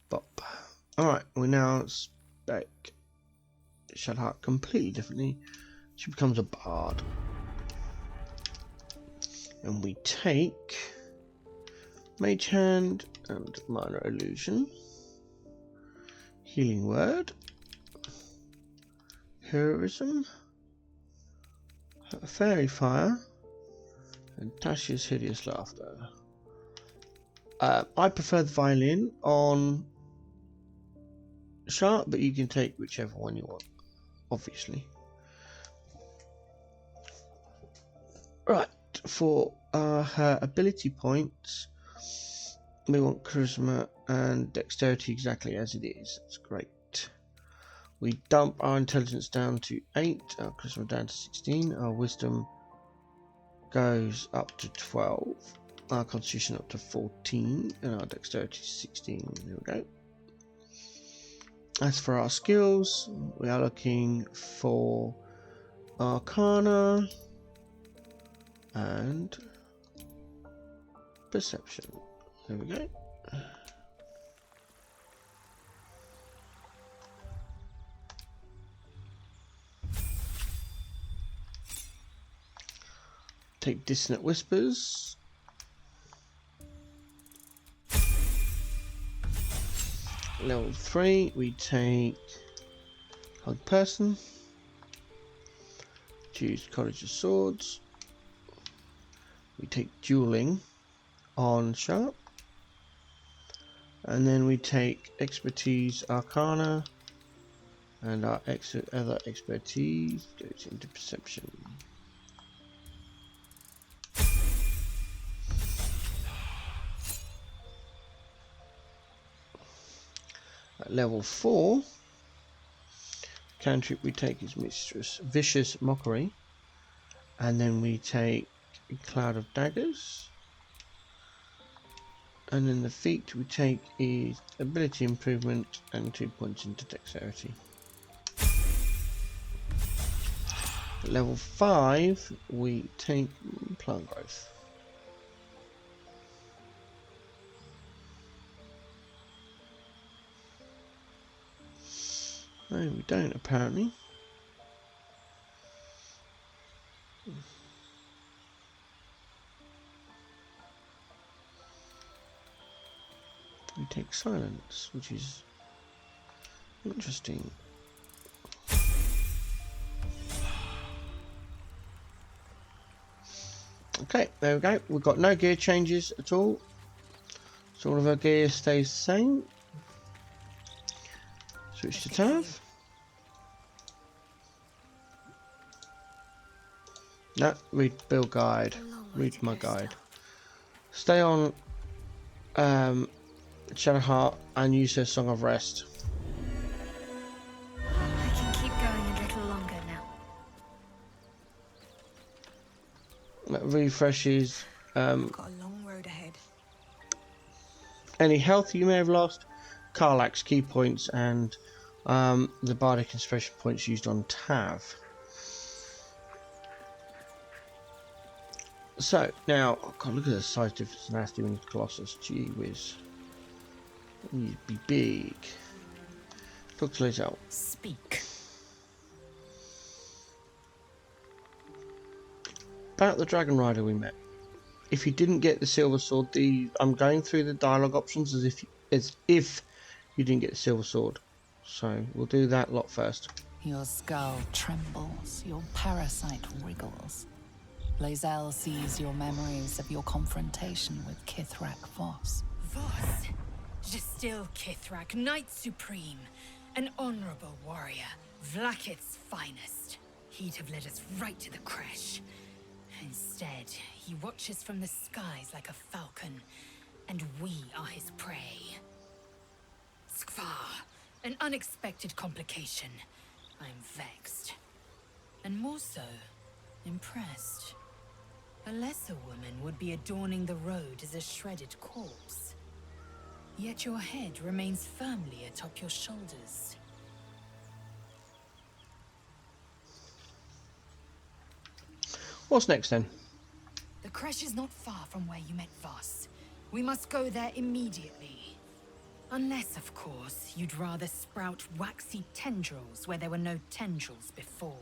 Bop. Alright, we now spec Shedheart completely differently. She becomes a bard. And we take Mage Hand and Minor Illusion, Healing Word, Heroism, Fairy Fire, and Tasha's Hideous Laughter. I prefer the violin on Sharp, but you can take whichever one you want, obviously. Right, for her ability points, we want Charisma and Dexterity exactly as it is. That's great. We dump our Intelligence down to 8, our Charisma down to 16, our Wisdom goes up to 12, our Constitution up to 14, and our Dexterity 16. There we go. As for our skills, we are looking for Arcana and Perception. There we go. Take Dissonant Whispers. Level 3, we take Hug Person. Choose College of Swords. We take Dueling on Sharp. And then we take Expertise Arcana. And our other expertise goes into Perception. At level 4, cantrip we take is Mistress Vicious Mockery, and then we take Cloud of Daggers, and then the feat we take is Ability Improvement and 2 points into Dexterity. At level 5 we take Plant Growth. No, we don't apparently. We take Silence, which is interesting. Okay, there we go. We've got no gear changes at all. So all of our gear stays the same. Switch to Tav. No, read build guide. Read my guide. Stay on Shadowheart and use her Song of Rest. I can keep going a little longer now. That refreshes Got a long road ahead. any health you may have lost, Karlach's key points, and the Bardic Inspiration points used on Tav. So now, oh God, look at the size difference in Nasty and Colossus. Gee whiz, you'd be big. Talk to Lizelle. Speak. About the Dragon Rider we met. If you didn't get the Silver Sword, I'm going through the dialogue options as if you didn't get the Silver Sword. So we'll do that lot first. Your skull trembles, your parasite wriggles. Lae'zel sees your memories of your confrontation with Kithrak Voss. Voss, Justil Kithrak, Knight Supreme, an honorable warrior, Vlaakith's finest. He'd have led us right to the crash. Instead, he watches from the skies like a falcon, and we are his prey. Skvar, an unexpected complication. I'm vexed. And more so, impressed. A lesser woman would be adorning the road as a shredded corpse. Yet your head remains firmly atop your shoulders. What's next then? The crash is not far from where you met Voss. We must go there immediately. Unless, of course, you'd rather sprout waxy tendrils where there were no tendrils before.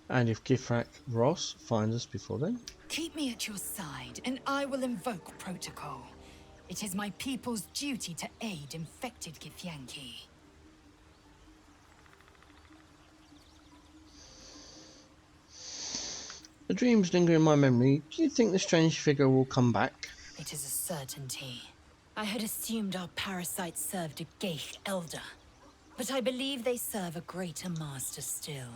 And if Kithrak Voss finds us before then? Keep me at your side, and I will invoke protocol. It is my people's duty to aid infected Githyanki. The dreams linger in my memory. Do you think the strange figure will come back? It is a certainty. I had assumed our parasites served a Geich elder, but I believe they serve a greater master still.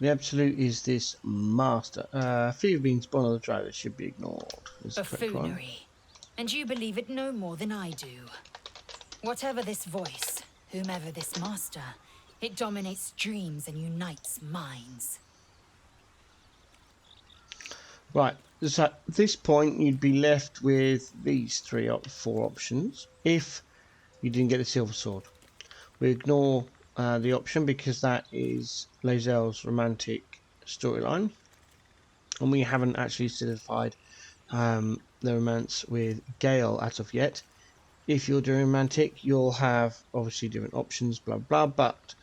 The Absolute is this master. Fear of being spawned on the driver should be ignored. Is the correct one. Buffoonery. And you believe it no more than I do. Whatever this voice, whomever this master, it dominates dreams and unites minds. Right, so at this point you'd be left with these four options if you didn't get the Silver Sword. We ignore the option because that is Lae'zel's romantic storyline, and we haven't actually solidified the romance with Gale as of yet. if you're doing romantic, you'll have obviously different options, blah blah, but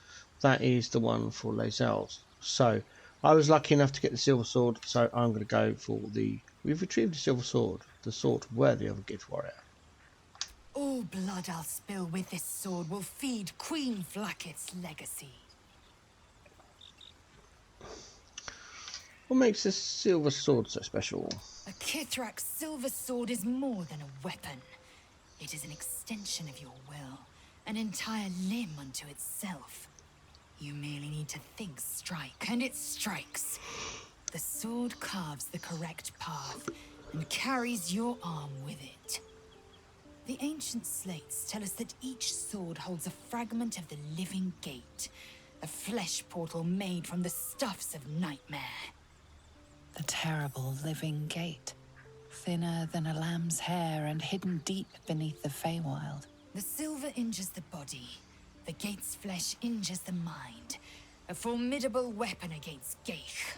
that is the one for Lazelles. So I was lucky enough to get the silver sword, so I'm going to go for the... We've retrieved the silver sword, the sword worthy of a gift warrior. All blood I'll spill with this sword will feed Queen Flacket's legacy. What makes this silver sword so special? A Kithrak's silver sword is more than a weapon. It is an extension of your will, an entire limb unto itself. You merely need to think strike, and it strikes. The sword carves the correct path and carries your arm with it. The ancient slates tell us that each sword holds a fragment of the living gate, a flesh portal made from the stuffs of nightmare. The terrible living gate, thinner than a lamb's hair and hidden deep beneath the Feywild. The silver injures the body, the gate's flesh injures the mind. A formidable weapon against Gaich.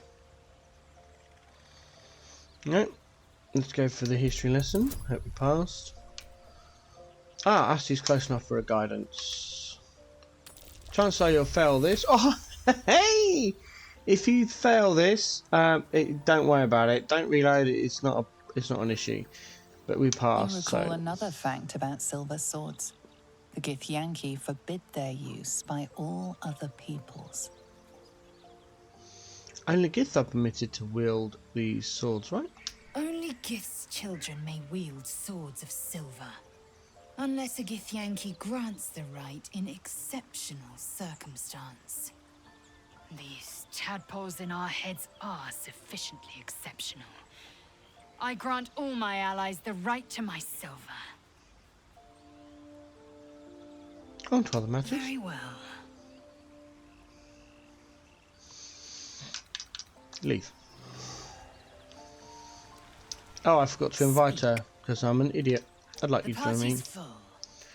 No, let's go for the history lesson. Hope we passed. Ah, Asti's close enough for a guidance. Chancellor, you'll fail this. Oh, hey! If you fail this, don't worry about it. Don't reload it. It's not an issue. But we passed. You recall So another fact about silver swords. The Githyanki forbid their use by all other peoples. only Gith are permitted to wield these swords, right? Only Gith's children may wield swords of silver. Unless a Githyanki grants the right in exceptional circumstance. These tadpoles in our heads are sufficiently exceptional. I grant all my allies the right to my silver. On to other matters. Very well. Leave. Oh, I forgot to invite her because I'm an idiot. I'd like you to join me.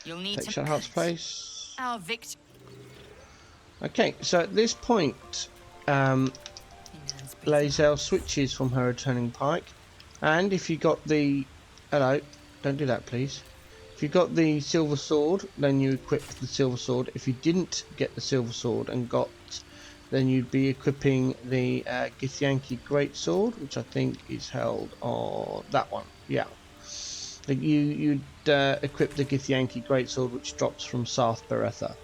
You'll need Take to Shadowheart's place. our victory. Okay, so at this point, Lazelle switches from her returning pike, and if you got the... Hello, don't do that please. If you got the silver sword, then you equip the silver sword. If you didn't get the silver sword and got... then you'd be equipping the Githyanki greatsword, which I think is held on that one. Yeah. You'd equip the Githyanki greatsword, which drops from South Beretha.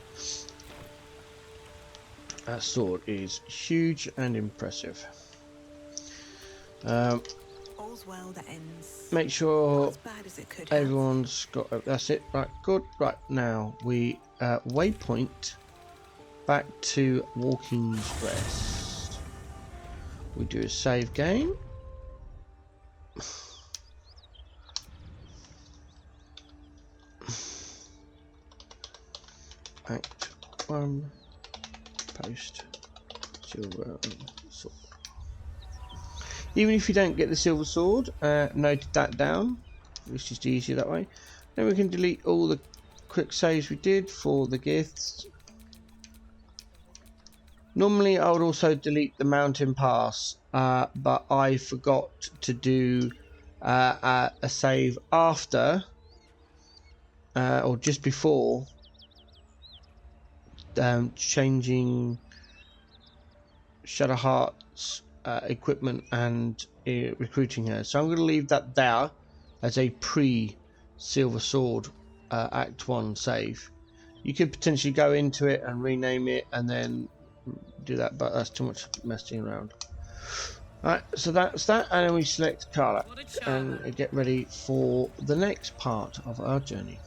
That sword is huge and impressive. All's well that ends. Make sure Not as bad as it could have. everyone's got... that's it. Right, good. Right, now we waypoint back to Walking's Rest. We do a save game. Act 1. Post silver sword. Even if you don't get the silver sword, note that down. It's just easier that way. Then we can delete all the quick saves we did for the gifts. Normally I would also delete the mountain pass, but I forgot to do a save after or just before changing Shadowheart's equipment and recruiting her. So I'm going to leave that there as a pre-Silver Sword Act 1 save. You could potentially go into it and rename it and then do that, but that's too much messing around. Alright, so that's that, and then we select Carla and get ready for the next part of our journey.